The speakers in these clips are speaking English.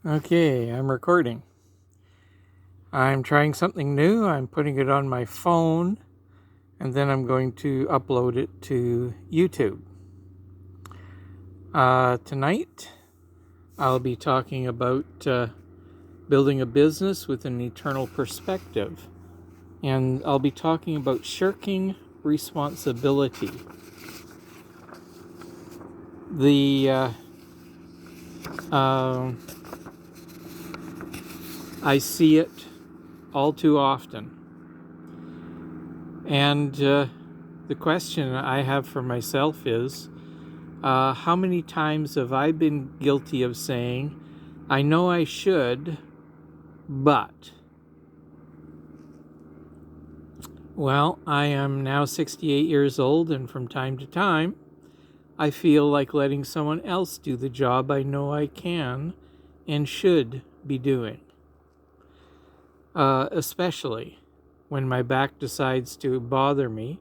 Okay, I'm recording. I'm trying something new. I'm putting it on my phone and then I'm going to upload it to YouTube. Tonight, I'll be talking about building a business with an eternal perspective. And I'll be talking about shirking responsibility. The I see it all too often. And the question I have for myself is, how many times have I been guilty of saying, I know I should, but? Well, I am now 68 years old, and from time to time, I feel like letting someone else do the job I know I can and should be doing. Especially when my back decides to bother me,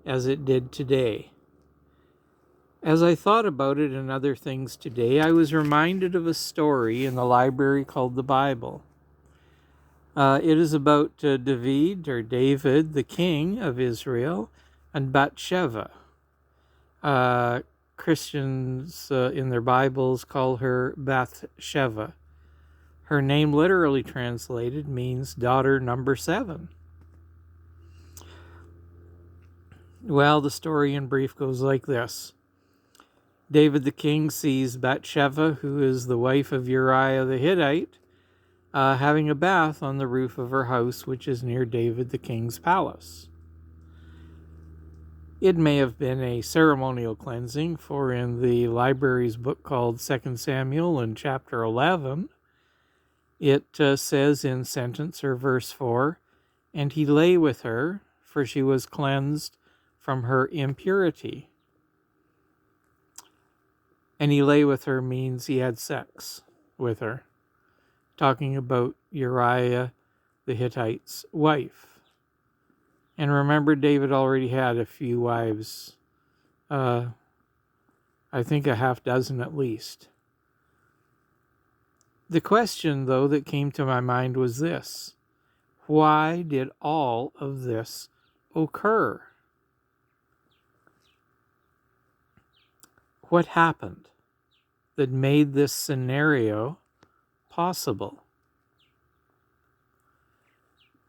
as it did today. As I thought about it and other things today, I was reminded of a story in the library called the Bible. It is about David, the king of Israel, and Bathsheba. Christians in their Bibles call her Bathsheba. Her name, literally translated, means daughter number 7. Well, the story in brief goes like this. David the king sees Bathsheba, who is the wife of Uriah the Hittite, having a bath on the roof of her house, which is near David the king's palace. It may have been a ceremonial cleansing, for in the library's book called 2 Samuel in chapter 11, it says in sentence or verse 4, and he lay with her, for she was cleansed from her impurity. And he lay with her means he had sex with her, talking about Uriah the Hittite's wife. And remember, David already had a few wives, I think a half dozen at least. The question, though, that came to my mind was this: why did all of this occur? What happened that made this scenario possible?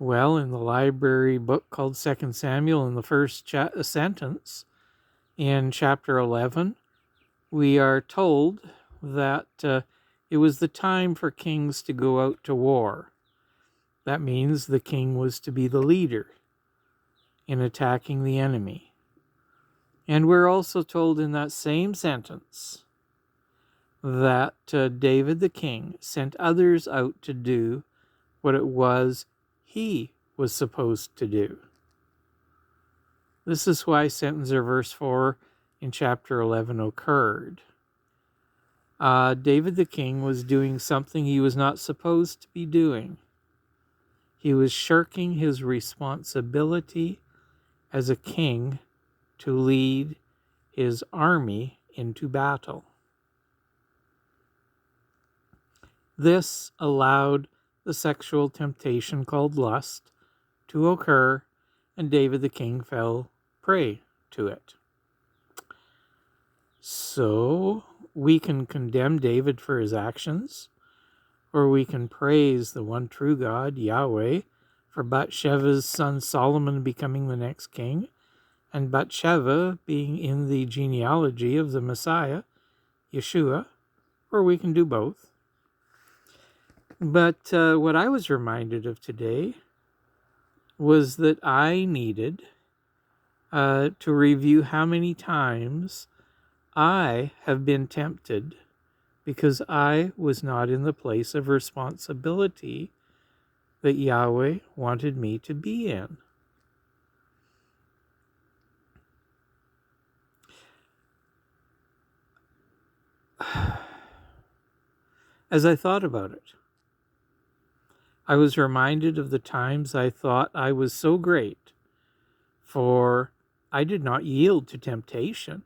Well, in the library book called 2 Samuel, in the first sentence, in chapter 11, we are told that it was the time for kings to go out to war. That means the king was to be the leader in attacking the enemy. And we're also told in that same sentence that David the king sent others out to do what it was he was supposed to do. This is why sentence or verse 4 in chapter 11 occurred. David the king was doing something he was not supposed to be doing. He was shirking his responsibility as a king to lead his army into battle. This allowed the sexual temptation called lust to occur, and David the king fell prey to it. So we can condemn David for his actions, or we can praise the one true God, Yahweh, for Bathsheba's son Solomon becoming the next king, and Bathsheba being in the genealogy of the Messiah, Yeshua, or we can do both. But what I was reminded of today was that I needed to review how many times I have been tempted because I was not in the place of responsibility that Yahweh wanted me to be in. As I thought about it, I was reminded of the times I thought I was so great, for I did not yield to temptation.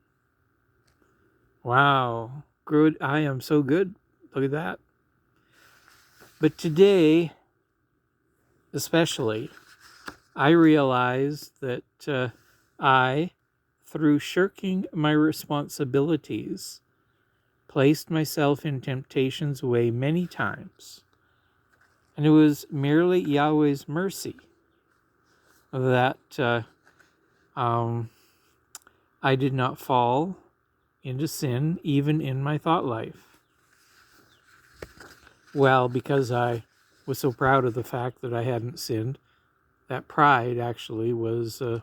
Wow, good! I am so good. Look at that. But today, especially, I realize that I, through shirking my responsibilities, placed myself in temptation's way many times. And it was merely Yahweh's mercy that I did not fall into sin, even in my thought life. Well, because I was so proud of the fact that I hadn't sinned, that pride actually was in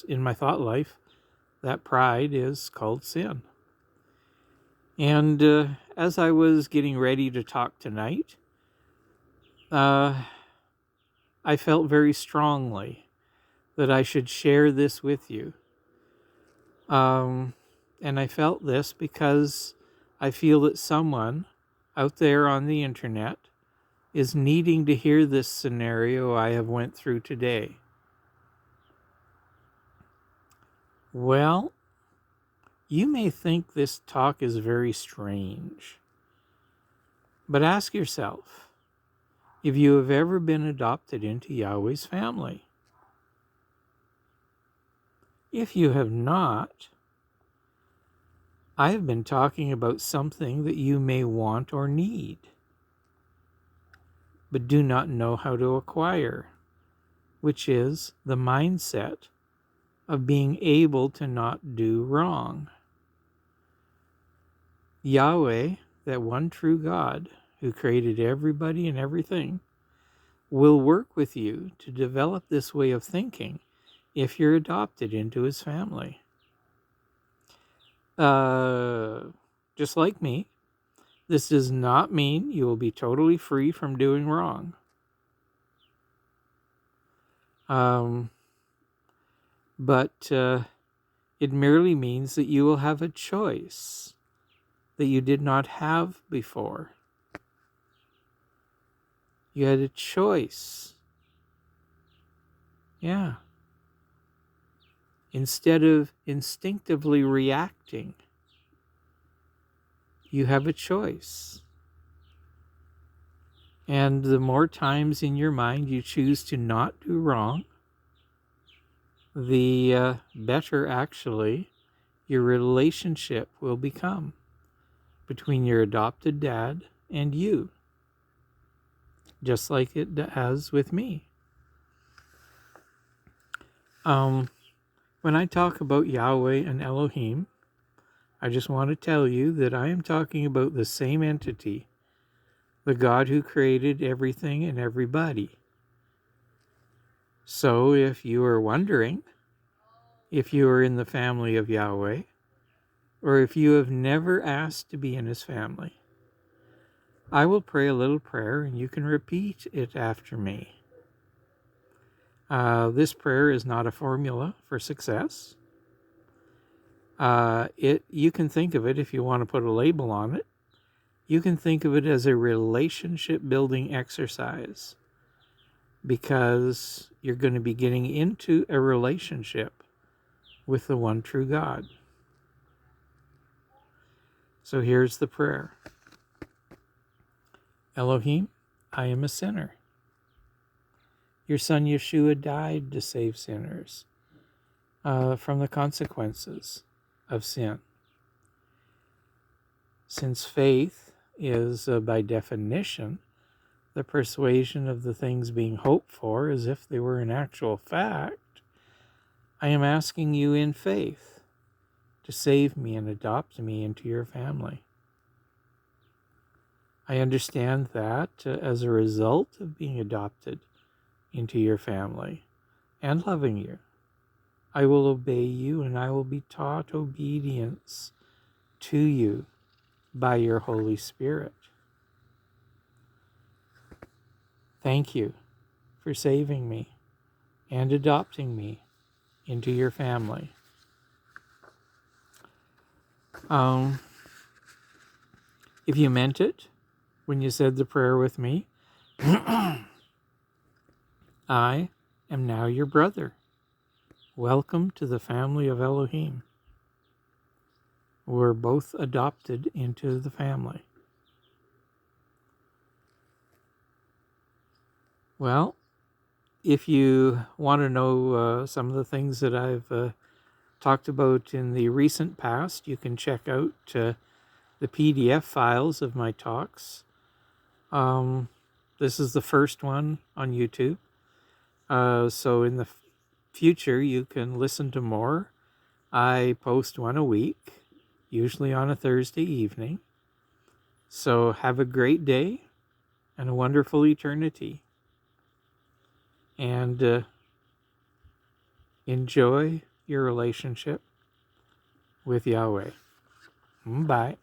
my thought life. That pride is called sin. And as I was getting ready to talk tonight, I felt very strongly that I should share this with you. And I felt this because I feel that someone out there on the internet is needing to hear this scenario I have went through today. Well, you may think this talk is very strange, but ask yourself if you have ever been adopted into Yahweh's family. If you have not, I have been talking about something that you may want or need, but do not know how to acquire, which is the mindset of being able to not do wrong. Yahweh, that one true God who created everybody and everything, will work with you to develop this way of thinking if you're adopted into his family. Just like me, this does not mean you will be totally free from doing wrong. But it merely means that you will have a choice that you did not have before. You had a choice. Yeah. Instead of instinctively reacting, you have a choice. And the more times in your mind you choose to not do wrong, the better actually your relationship will become between your adopted dad and you, just like it has with me. When I talk about Yahweh and Elohim, I just want to tell you that I am talking about the same entity, the God who created everything and everybody. So if you are wondering if you are in the family of Yahweh, or if you have never asked to be in his family, I will pray a little prayer and you can repeat it after me. This prayer is not a formula for success. You can think of it, if you want to put a label on it, you can think of it as a relationship building exercise, because you're going to be getting into a relationship with the one true God. So here's the prayer. Elohim, I am a sinner. Your son Yeshua died to save sinners from the consequences of sin. Since faith is, by definition, the persuasion of the things being hoped for as if they were an actual fact, I am asking you in faith to save me and adopt me into your family. I understand that as a result of being adopted into your family and loving you, I will obey you and I will be taught obedience to you by your Holy Spirit. Thank you for saving me and adopting me into your family. If you meant it when you said the prayer with me, I am now your brother. Welcome to the family of Elohim. were both adopted into the family. Well, if you want to know some of the things that I've talked about in the recent past, you can check out the PDF files of my talks. This is the first one on YouTube. So in the future, you can listen to more. I post one a week, usually on a Thursday evening. So have a great day and a wonderful eternity. And enjoy your relationship with Yahweh. Bye.